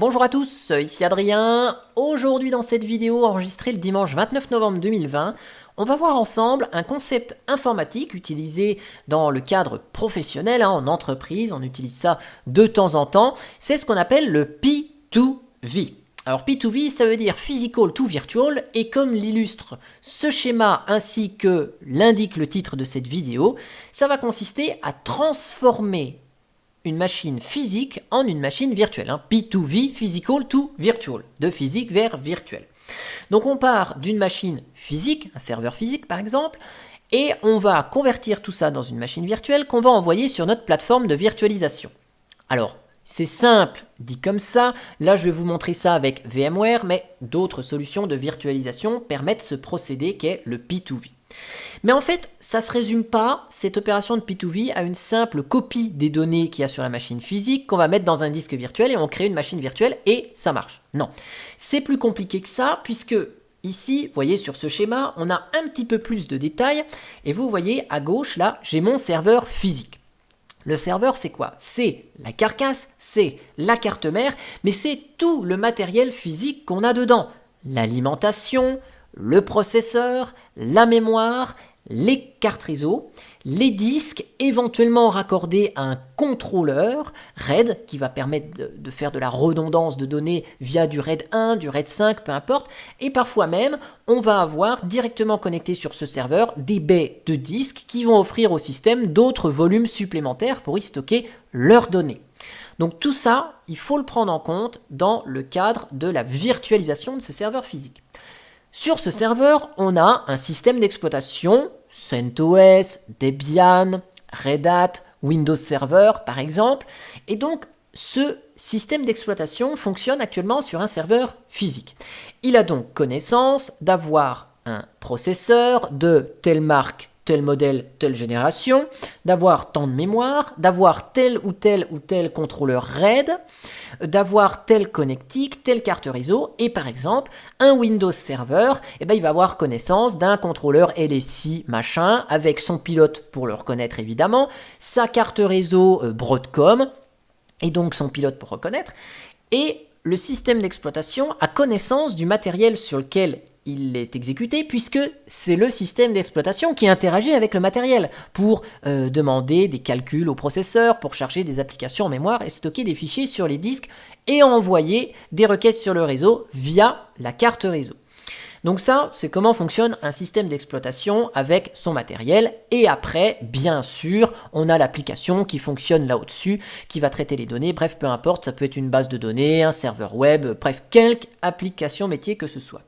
Bonjour à tous, ici Adrien. Aujourd'hui dans cette vidéo enregistrée le dimanche 29 novembre 2020, on va voir ensemble un concept informatique utilisé dans le cadre professionnel, en entreprise, on utilise ça de temps en temps, c'est ce qu'on appelle le P2V. Alors P2V, ça veut dire Physical to Virtual, et comme l'illustre ce schéma ainsi que l'indique le titre de cette vidéo, ça va consister à transformer une machine physique en une machine virtuelle. P2V, Physical to Virtual, de physique vers virtuel. Donc on part d'une machine physique, un serveur physique par exemple, et on va convertir tout ça dans une machine virtuelle qu'on va envoyer sur notre plateforme de virtualisation. Alors, c'est simple, dit comme ça. Là, je vais vous montrer ça avec VMware, mais d'autres solutions de virtualisation permettent ce procédé qu'est le P2V. Mais en fait, ça ne se résume pas, cette opération de P2V, à une simple copie des données qu'il y a sur la machine physique qu'on va mettre dans un disque virtuel et on crée une machine virtuelle et ça marche. Non, c'est plus compliqué que ça puisque ici, vous voyez sur ce schéma, on a un petit peu plus de détails et vous voyez à gauche, là, j'ai mon serveur physique. Le serveur, c'est quoi? C'est la carcasse, c'est la carte mère, mais c'est tout le matériel physique qu'on a dedans. L'alimentation, le processeur, la mémoire, les cartes réseau, les disques éventuellement raccordés à un contrôleur RAID qui va permettre de faire de la redondance de données via du RAID 1, du RAID 5, peu importe. Et parfois même, on va avoir directement connecté sur ce serveur des baies de disques qui vont offrir au système d'autres volumes supplémentaires pour y stocker leurs données. Donc tout ça, il faut le prendre en compte dans le cadre de la virtualisation de ce serveur physique. Sur ce serveur, on a un système d'exploitation, CentOS, Debian, Red Hat, Windows Server par exemple. Et donc, ce système d'exploitation fonctionne actuellement sur un serveur physique. Il a donc connaissance d'avoir un processeur de telle marque, tel modèle, telle génération, d'avoir tant de mémoire, d'avoir tel ou tel contrôleur RAID, d'avoir telle connectique, telle carte réseau, et par exemple, un Windows Server, il va avoir connaissance d'un contrôleur LSI machin, avec son pilote pour le reconnaître évidemment, sa carte réseau Broadcom, et donc son pilote pour reconnaître, et le système d'exploitation a connaissance du matériel sur lequel il est exécuté puisque c'est le système d'exploitation qui interagit avec le matériel pour demander des calculs au processeur, pour charger des applications en mémoire et stocker des fichiers sur les disques et envoyer des requêtes sur le réseau via la carte réseau. Donc ça, c'est comment fonctionne un système d'exploitation avec son matériel. Et après, bien sûr, on a l'application qui fonctionne là au-dessus, qui va traiter les données. Bref, peu importe, ça peut être une base de données, un serveur web, bref, quelque application métier que ce soit.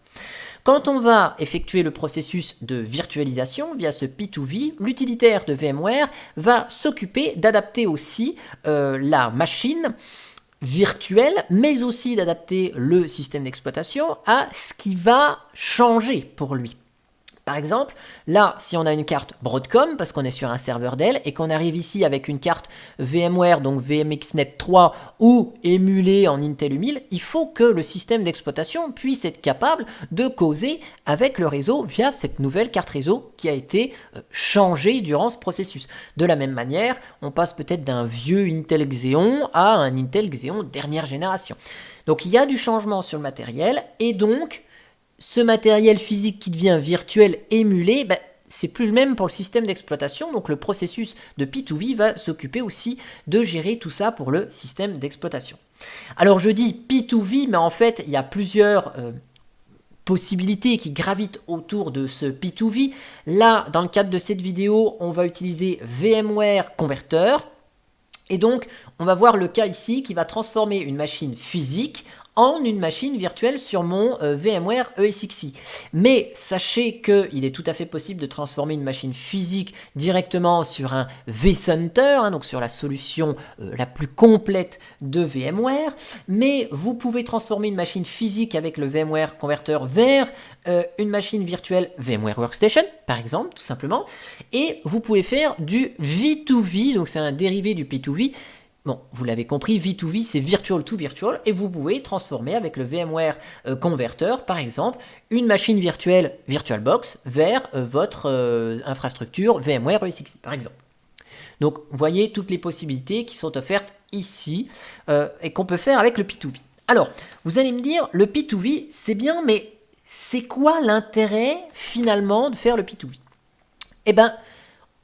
Quand on va effectuer le processus de virtualisation via ce P2V, l'utilitaire de VMware va s'occuper d'adapter aussi la machine virtuelle, mais aussi d'adapter le système d'exploitation à ce qui va changer pour lui. Par exemple, là, si on a une carte Broadcom, parce qu'on est sur un serveur Dell, et qu'on arrive ici avec une carte VMware, donc VMXNet 3, ou émulée en Intel 1000, il faut que le système d'exploitation puisse être capable de causer avec le réseau via cette nouvelle carte réseau qui a été changée durant ce processus. De la même manière, on passe peut-être d'un vieux Intel Xeon à un Intel Xeon dernière génération. Donc il y a du changement sur le matériel, et donc ce matériel physique qui devient virtuel émulé, c'est plus le même pour le système d'exploitation. Donc le processus de P2V va s'occuper aussi de gérer tout ça pour le système d'exploitation. Alors je dis P2V, mais en fait il y a plusieurs possibilités qui gravitent autour de ce P2V. Là, dans le cadre de cette vidéo, on va utiliser VMware Converter. Et donc, on va voir le cas ici qui va transformer une machine physique en une machine virtuelle sur mon VMware ESXi. Mais sachez qu'il est tout à fait possible de transformer une machine physique directement sur un vCenter, donc sur la solution la plus complète de VMware. Mais vous pouvez transformer une machine physique avec le VMware Converter vers une machine virtuelle VMware Workstation, par exemple, tout simplement. Et vous pouvez faire du V2V, donc c'est un dérivé du P2V. Bon, vous l'avez compris, V2V, c'est Virtual to Virtual, et vous pouvez transformer avec le VMware Converter, par exemple, une machine virtuelle VirtualBox vers votre infrastructure VMware ESXi, par exemple. Donc, vous voyez toutes les possibilités qui sont offertes ici et qu'on peut faire avec le P2V. Alors, vous allez me dire, le P2V, c'est bien, mais c'est quoi l'intérêt finalement de faire le P2V? Eh bien,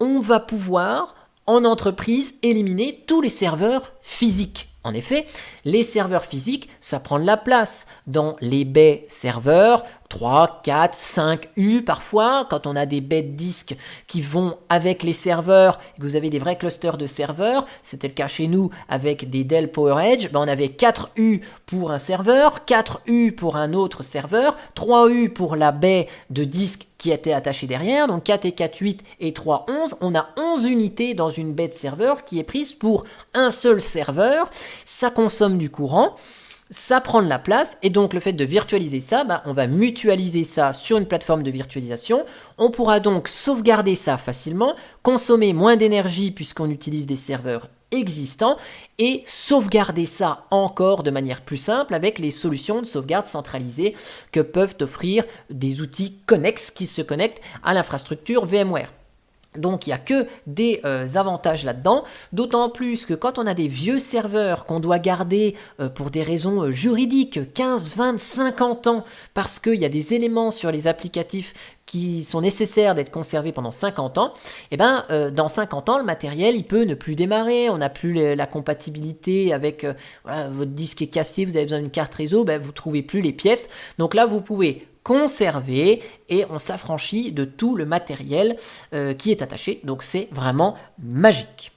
on va pouvoir, en entreprise, éliminer tous les serveurs physiques. En effet, les serveurs physiques, ça prend de la place dans les baies serveurs, 3, 4, 5 U parfois, quand on a des baies de disques qui vont avec les serveurs, et que vous avez des vrais clusters de serveurs, c'était le cas chez nous avec des Dell PowerEdge, on avait 4 U pour un serveur, 4 U pour un autre serveur, 3 U pour la baie de disque qui était attachée derrière, donc 4 et 4, 8 et 3, 11, on a 11 unités dans une baie de serveur qui est prise pour un seul serveur, ça consomme du courant, ça prend de la place, et donc le fait de virtualiser ça, on va mutualiser ça sur une plateforme de virtualisation, on pourra donc sauvegarder ça facilement, consommer moins d'énergie puisqu'on utilise des serveurs existants, et sauvegarder ça encore de manière plus simple avec les solutions de sauvegarde centralisées que peuvent offrir des outils connexes qui se connectent à l'infrastructure VMware. Donc il n'y a que des avantages là-dedans, d'autant plus que quand on a des vieux serveurs qu'on doit garder pour des raisons juridiques 15, 20, 50 ans, parce qu'il y a des éléments sur les applicatifs qui sont nécessaires d'être conservés pendant 50 ans, et dans 50 ans, le matériel, il peut ne plus démarrer, on n'a plus la compatibilité avec votre disque est cassé, vous avez besoin d'une carte réseau, vous ne trouvez plus les pièces. Donc là, vous pouvez conserver et on s'affranchit de tout le matériel qui est attaché. Donc c'est vraiment magique.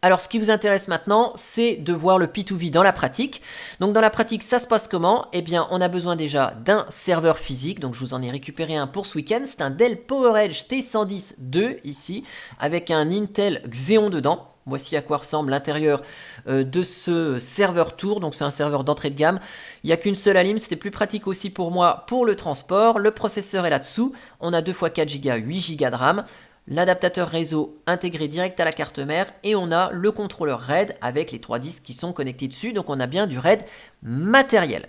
Alors ce qui vous intéresse maintenant, c'est de voir le P2V dans la pratique. Donc dans la pratique, ça se passe comment? Eh bien, on a besoin déjà d'un serveur physique. Donc je vous en ai récupéré un pour ce week-end. C'est un Dell PowerEdge T110-2 ici, avec un Intel Xeon dedans. Voici à quoi ressemble l'intérieur de ce serveur Tour, donc c'est un serveur d'entrée de gamme. Il n'y a qu'une seule alim, c'était plus pratique aussi pour moi pour le transport. Le processeur est là-dessous, on a 2 x 4 Go, 8 Go de RAM. L'adaptateur réseau intégré direct à la carte mère et on a le contrôleur RAID avec les 3 disques qui sont connectés dessus, donc on a bien du RAID matériel.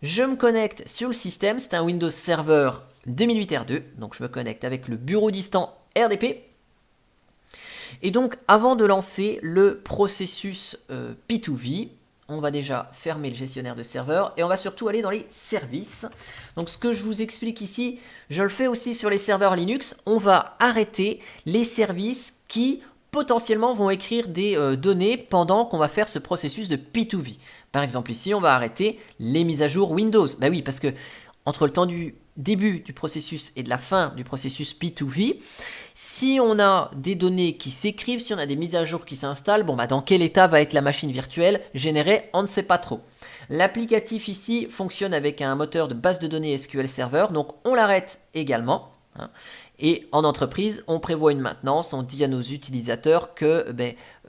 Je me connecte sur le système, c'est un Windows Server 2008 R2, donc je me connecte avec le bureau distant RDP. Et donc, avant de lancer le processus P2V, on va déjà fermer le gestionnaire de serveur et on va surtout aller dans les services. Donc, ce que je vous explique ici, je le fais aussi sur les serveurs Linux. On va arrêter les services qui potentiellement vont écrire des données pendant qu'on va faire ce processus de P2V. Par exemple, ici, on va arrêter les mises à jour Windows. Ben oui, parce que entre le temps du début du processus et de la fin du processus P2V, si on a des données qui s'écrivent, si on a des mises à jour qui s'installent, dans quel état va être la machine virtuelle générée, on ne sait pas trop. L'applicatif ici fonctionne avec un moteur de base de données SQL Server, donc on l'arrête également. Et en entreprise, on prévoit une maintenance, on dit à nos utilisateurs que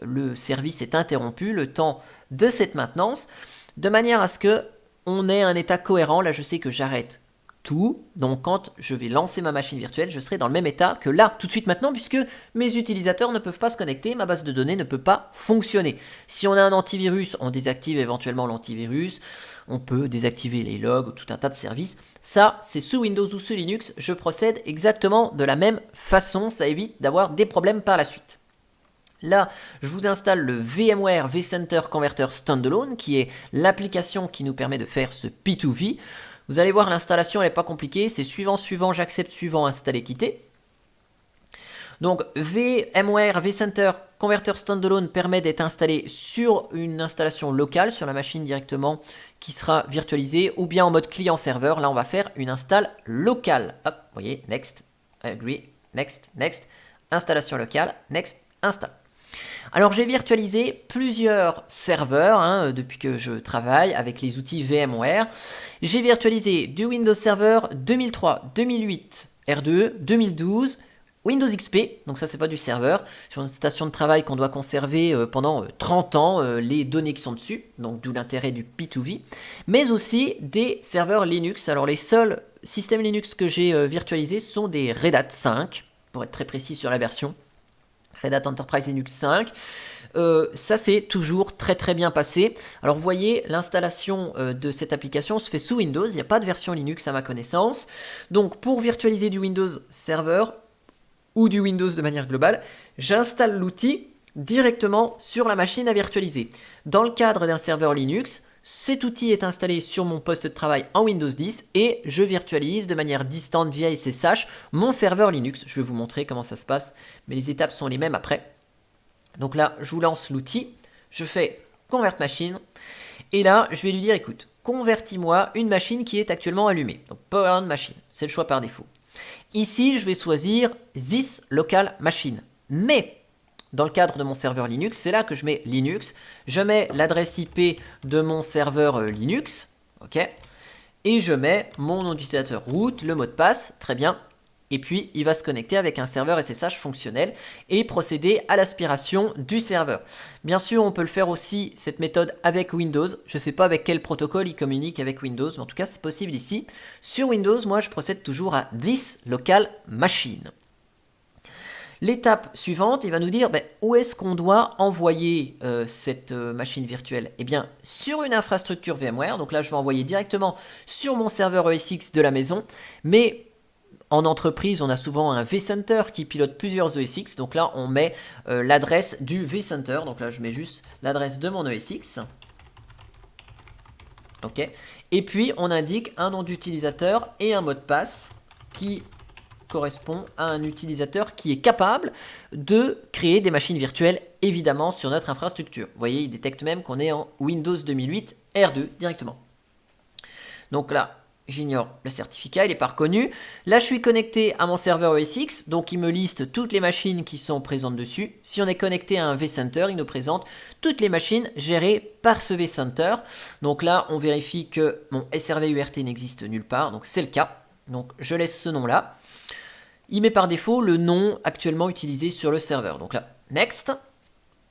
le service est interrompu, le temps de cette maintenance, de manière à ce que on ait un état cohérent. Là, je sais que j'arrête tout. Donc, quand je vais lancer ma machine virtuelle, je serai dans le même état que là, tout de suite maintenant, puisque mes utilisateurs ne peuvent pas se connecter, ma base de données ne peut pas fonctionner. Si on a un antivirus, on désactive éventuellement l'antivirus, on peut désactiver les logs, tout un tas de services. Ça, c'est sous Windows ou sous Linux, je procède exactement de la même façon, ça évite d'avoir des problèmes par la suite. Là, je vous installe le VMware vCenter Converter Standalone, qui est l'application qui nous permet de faire ce P2V. Vous allez voir, l'installation n'est pas compliquée, c'est suivant, j'accepte, suivant, installer, quitter. Donc VMware vCenter Converter Standalone permet d'être installé sur une installation locale, sur la machine directement qui sera virtualisée, ou bien en mode client-serveur. Là, on va faire une install locale. Hop, vous voyez, next, agree, next, next, installation locale, next, install. Alors j'ai virtualisé plusieurs serveurs depuis que je travaille avec les outils VMware. J'ai virtualisé du Windows Server 2003, 2008, R2, 2012, Windows XP, donc ça c'est pas du serveur, sur une station de travail qu'on doit conserver pendant 30 ans, les données qui sont dessus, donc d'où l'intérêt du P2V, mais aussi des serveurs Linux. Alors les seuls systèmes Linux que j'ai virtualisés sont des Red Hat 5, pour être très précis sur la version. Red Hat Enterprise Linux 5, ça c'est toujours très bien passé. Alors vous voyez, l'installation de cette application se fait sous Windows, il n'y a pas de version Linux à ma connaissance. Donc pour virtualiser du Windows Server ou du Windows de manière globale, j'installe l'outil directement sur la machine à virtualiser. Dans le cadre d'un serveur Linux, Cet outil est installé sur mon poste de travail en Windows 10 et je virtualise de manière distante via SSH mon serveur Linux. Je vais vous montrer comment ça se passe, mais les étapes sont les mêmes après. Donc là, je vous lance l'outil, je fais Convert Machine, et là, je vais lui dire, écoute, convertis-moi une machine qui est actuellement allumée. Donc Power On Machine, c'est le choix par défaut. Ici, je vais choisir This Local Machine, mais dans le cadre de mon serveur Linux, c'est là que je mets Linux. Je mets l'adresse IP de mon serveur Linux, ok, et je mets mon nom d'utilisateur root, le mot de passe, très bien. Et puis, il va se connecter avec un serveur SSH fonctionnel et procéder à l'aspiration du serveur. Bien sûr, on peut le faire aussi, cette méthode, avec Windows. Je ne sais pas avec quel protocole il communique avec Windows, mais en tout cas, c'est possible ici. Sur Windows, moi, je procède toujours à This Local Machine. L'étape suivante, il va nous dire où est-ce qu'on doit envoyer cette machine virtuelle. Eh bien, sur une infrastructure VMware. Donc là, je vais envoyer directement sur mon serveur ESX de la maison. Mais en entreprise, on a souvent un vCenter qui pilote plusieurs ESX. Donc là, on met l'adresse du vCenter. Donc là, je mets juste l'adresse de mon ESX. Ok. Et puis, on indique un nom d'utilisateur et un mot de passe qui correspond à un utilisateur qui est capable de créer des machines virtuelles, évidemment, sur notre infrastructure. Vous voyez, il détecte même qu'on est en Windows 2008 R2 directement. Donc là, j'ignore le certificat, il n'est pas reconnu. Là, je suis connecté à mon serveur ESX, donc il me liste toutes les machines qui sont présentes dessus. Si on est connecté à un vCenter, il nous présente toutes les machines gérées par ce vCenter. Donc là, on vérifie que mon SRV URT n'existe nulle part, donc c'est le cas. Donc je laisse ce nom-là. Il met par défaut le nom actuellement utilisé sur le serveur. Donc là, Next.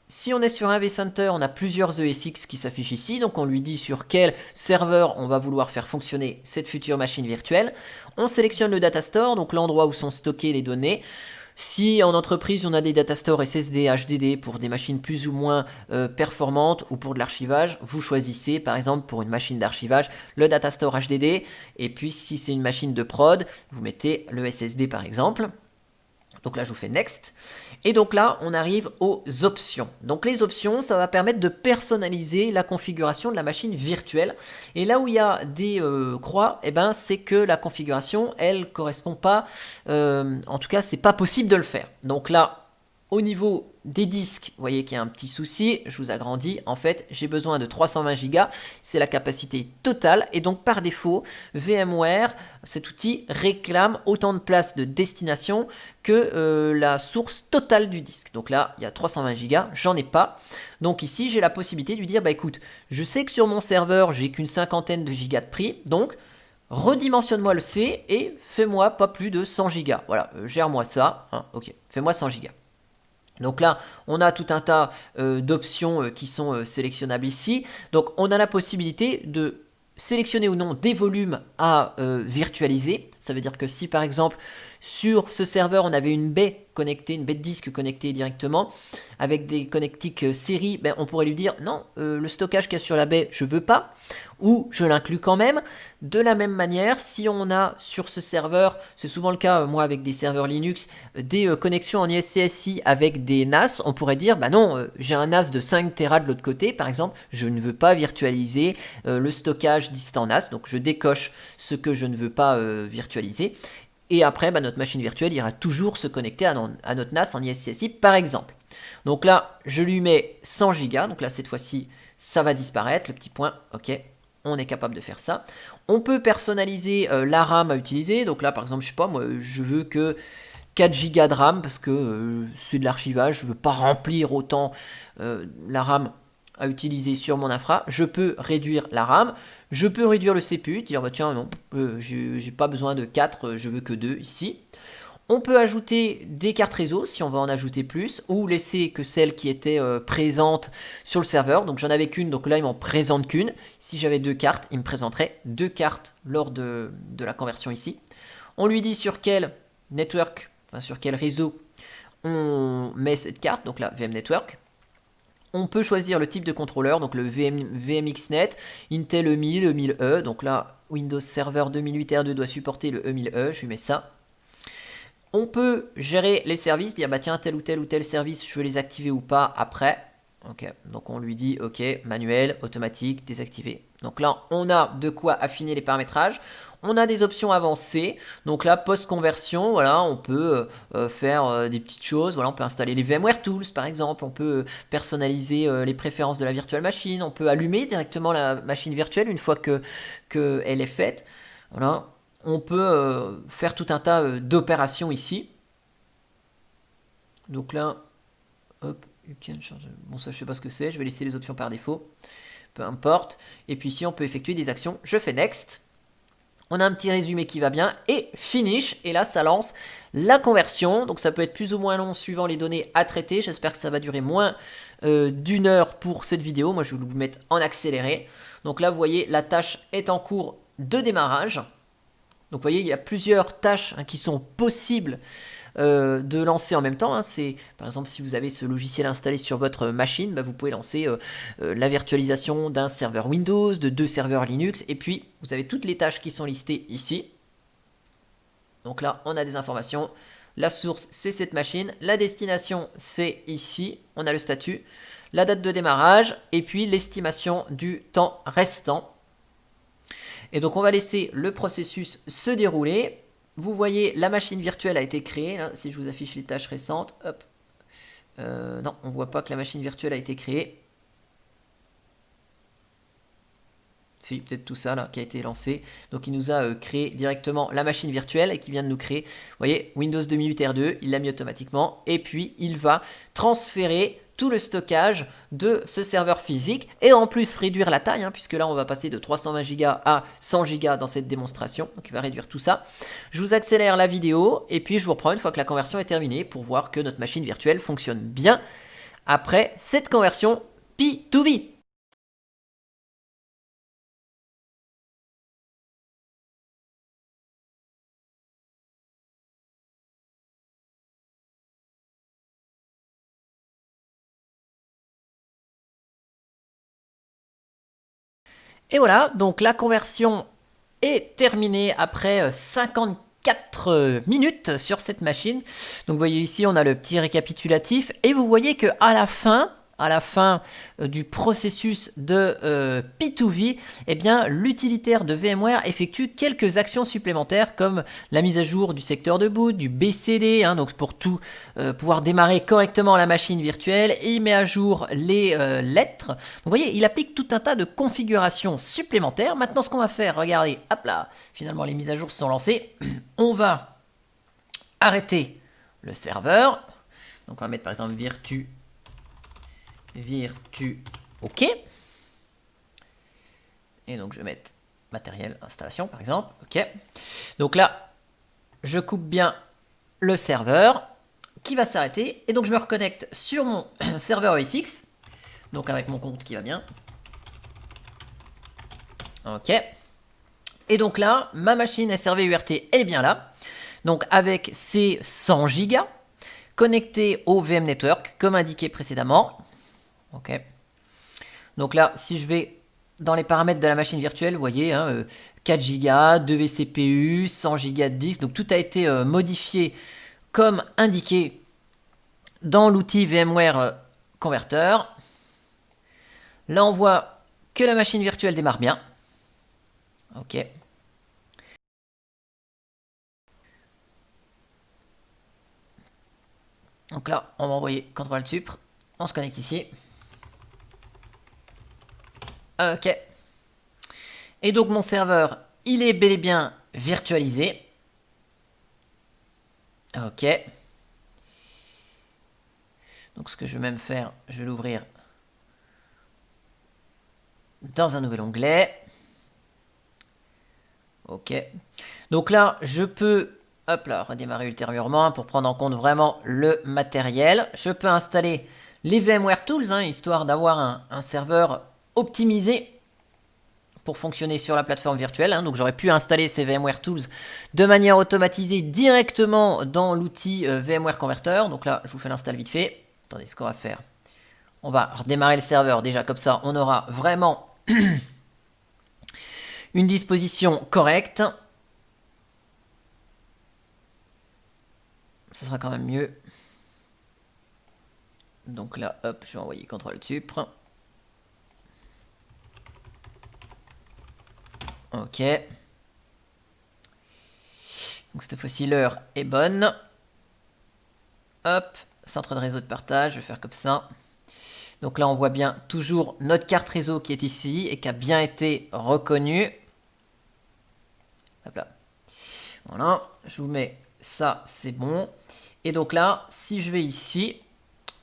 Si on est sur un vCenter, on a plusieurs ESX qui s'affichent ici. Donc on lui dit sur quel serveur on va vouloir faire fonctionner cette future machine virtuelle. On sélectionne le data store, donc l'endroit où sont stockées les données. Si en entreprise on a des data stores SSD, HDD pour des machines plus ou moins performantes ou pour de l'archivage, vous choisissez par exemple pour une machine d'archivage le data store HDD, et puis si c'est une machine de prod, vous mettez le SSD par exemple. Donc là je vous fais Next. Et donc là on arrive aux options. Donc les options, ça va permettre de personnaliser la configuration de la machine virtuelle. Et là où il y a des croix, eh ben, c'est que la configuration, elle correspond pas, en tout cas c'est pas possible de le faire. Donc là, au niveau des disques, vous voyez qu'il y a un petit souci, je vous agrandis, en fait j'ai besoin de 320 Go, c'est la capacité totale, et donc par défaut, VMware, cet outil réclame autant de place de destination que la source totale du disque. Donc là, il y a 320 Go, j'en ai pas, donc ici j'ai la possibilité de lui dire, écoute, je sais que sur mon serveur, j'ai qu'une cinquantaine de gigas de prix, donc redimensionne-moi le C et fais-moi pas plus de 100 Go. Voilà, gère-moi ça, hein, ok, fais-moi 100 Go. Donc là, on a tout un tas d'options qui sont sélectionnables ici. Donc on a la possibilité de sélectionner ou non des volumes à virtualiser. Ça veut dire que si par exemple sur ce serveur on avait une baie connectée, une baie de disque connectée directement avec des connectiques série, on pourrait lui dire non, le stockage qu'il y a sur la baie je veux pas, ou je l'inclus quand même. De la même manière, si on a sur ce serveur, c'est souvent le cas moi avec des serveurs Linux, des connexions en ISCSI avec des NAS, on pourrait dire non, j'ai un NAS de 5 Tera de l'autre côté par exemple, je ne veux pas virtualiser le stockage distant NAS, donc je décoche ce que je ne veux pas virtualiser. Et après, notre machine virtuelle ira toujours se connecter à notre NAS en ISCSI par exemple. Donc là, je lui mets 100 Go, donc là cette fois-ci, ça va disparaître, le petit point, ok, on est capable de faire ça. On peut personnaliser la RAM à utiliser, donc là par exemple, je sais pas, moi je veux que 4 Go de RAM parce que c'est de l'archivage, je veux pas remplir autant la RAM à utiliser sur mon infra. Je peux réduire la RAM, je peux réduire le CPU, dire tiens non, j'ai pas besoin de 4, je veux que 2 ici. On peut ajouter des cartes réseau si on veut en ajouter plus, ou laisser que celles qui étaient présentes sur le serveur. Donc j'en avais qu'une, donc là il m'en présente qu'une. Si j'avais 2 cartes, il me présenterait 2 cartes lors de la conversion ici. On lui dit sur quel network, enfin sur quel réseau on met cette carte, donc là VM Network. On peut choisir le type de contrôleur, donc le VMXNet, Intel E1000, E1000E, donc là Windows Server 2008 R2 doit supporter le E1000E, je lui mets ça. On peut gérer les services, dire tiens tel ou tel service je veux les activer ou pas après. Ok, donc on lui dit ok, manuel, automatique, désactivé. Donc là, on a de quoi affiner les paramétrages. On a des options avancées. Donc là, post-conversion, voilà, on peut faire des petites choses. Voilà, on peut installer les VMware Tools, par exemple. On peut personnaliser les préférences de la virtual machine. On peut allumer directement la machine virtuelle une fois que elle est faite. Voilà, on peut faire tout un tas d'opérations ici. Donc là, hop, bon ça je sais pas ce que c'est, je vais laisser les options par défaut, peu importe. Et puis ici on peut effectuer des actions, je fais next. On a un petit résumé qui va bien et finish, et là ça lance la conversion. Donc ça peut être plus ou moins long suivant les données à traiter. J'espère que ça va durer moins d'une heure pour cette vidéo. Moi je vais vous mettre en accéléré. Donc là vous voyez la tâche est en cours de démarrage. Donc vous voyez il y a plusieurs tâches qui sont possibles de lancer en même temps. Hein. C'est, par exemple, si vous avez ce logiciel installé sur votre machine, bah, vous pouvez lancer la virtualisation d'un serveur Windows, de 2 serveurs Linux, et puis vous avez toutes les tâches qui sont listées ici. Donc là, on a des informations. La source, c'est cette machine. La destination, c'est ici. On a le statut, la date de démarrage, et puis l'estimation du temps restant. Et donc, on va laisser le processus se dérouler. Vous voyez, la machine virtuelle a été créée. Hein, si je vous affiche les tâches récentes, hop. Non, on ne voit pas que la machine virtuelle a été créée. C'est peut-être tout ça là qui a été lancé. Donc il nous a créé directement la machine virtuelle et qui vient de nous créer, vous voyez, Windows 2008 R2, il l'a mis automatiquement. Et puis il va transférer tout le stockage de ce serveur physique et en plus réduire la taille, hein, puisque là on va passer de 320 Go à 100 Go dans cette démonstration. Donc il va réduire tout ça. Je vous accélère la vidéo et puis je vous reprends une fois que la conversion est terminée pour voir que notre machine virtuelle fonctionne bien après cette conversion P2V. Et voilà, donc la conversion est terminée après 54 minutes sur cette machine. Donc vous voyez ici, on a le petit récapitulatif et vous voyez que à la fin du processus de P2V, eh bien l'utilitaire de VMware effectue quelques actions supplémentaires comme la mise à jour du secteur de boot, du BCD, hein, donc pour tout pouvoir démarrer correctement la machine virtuelle, et il met à jour les lettres. Donc vous voyez, il applique tout un tas de configurations supplémentaires. Maintenant, ce qu'on va faire, regardez, hop là, finalement les mises à jour se sont lancées. On va arrêter le serveur. Donc on va mettre par exemple virtu OK. Et donc je vais mettre matériel installation par exemple. OK. Donc là, je coupe bien le serveur qui va s'arrêter. Et donc je me reconnecte sur mon serveur OSX. Donc avec mon compte qui va bien. OK. Et donc là, ma machine SRV URT est bien là. Donc avec ses 100 Go connectés au VM Network comme indiqué précédemment. OK. Donc là, si je vais dans les paramètres de la machine virtuelle, vous voyez, hein, 4 Go, 2 vCPU, 100 Go de disque. Donc tout a été modifié comme indiqué dans l'outil VMware Converter. Là, on voit que la machine virtuelle démarre bien. OK. Donc là, on va envoyer CTRL-SUPR. On se connecte ici. OK. Et donc mon serveur, il est bel et bien virtualisé. OK. Donc ce que je vais même faire, je vais l'ouvrir dans un nouvel onglet. OK. Donc là, je peux, hop là, redémarrer ultérieurement pour prendre en compte vraiment le matériel. Je peux installer les VMware Tools, hein, histoire d'avoir un serveur optimisé pour fonctionner sur la plateforme virtuelle. Hein. Donc j'aurais pu installer ces VMware Tools de manière automatisée directement dans l'outil VMware Converter. Donc là, je vous fais l'install vite fait. Attendez, ce qu'on va faire, on va redémarrer le serveur. Déjà, comme ça, on aura vraiment une disposition correcte. Ce sera quand même mieux. Donc là, hop, je vais envoyer CTRL Supr. Ok. Donc cette fois-ci, l'heure est bonne. Hop, centre de réseau de partage, je vais faire comme ça. Donc là, on voit bien toujours notre carte réseau qui est ici et qui a bien été reconnue. Hop là. Voilà, je vous mets ça, c'est bon. Et donc là, si je vais ici,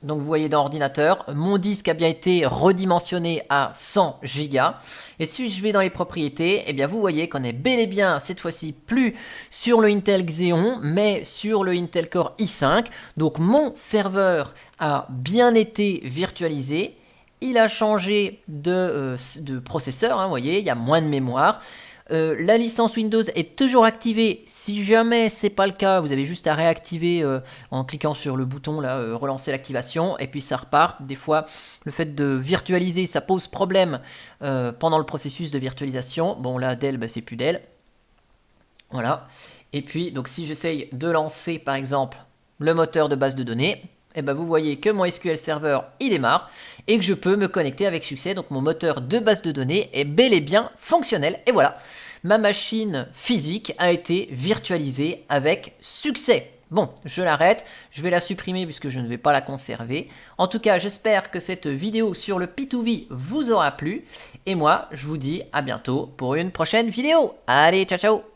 donc vous voyez dans ordinateur, mon disque a bien été redimensionné à 100 Go. Et si je vais dans les propriétés, eh bien vous voyez qu'on est bel et bien cette fois-ci plus sur le Intel Xeon, mais sur le Intel Core i5. Donc mon serveur a bien été virtualisé. Il a changé de processeur, hein, vous voyez, il y a moins de mémoire. La licence Windows est toujours activée. Si jamais c'est pas le cas, vous avez juste à réactiver en cliquant sur le bouton là, relancer l'activation, et puis ça repart. Des fois, le fait de virtualiser, ça pose problème pendant le processus de virtualisation. Bon là, Dell, bah, c'est plus Dell. Voilà. Et puis, donc si j'essaye de lancer par exemple le moteur de base de données, et ben vous voyez que mon SQL Server il démarre et que je peux me connecter avec succès. Donc mon moteur de base de données est bel et bien fonctionnel. Et voilà, ma machine physique a été virtualisée avec succès. Bon, je l'arrête, je vais la supprimer puisque je ne vais pas la conserver. En tout cas, j'espère que cette vidéo sur le P2V vous aura plu. Et moi, je vous dis à bientôt pour une prochaine vidéo. Allez, ciao ciao!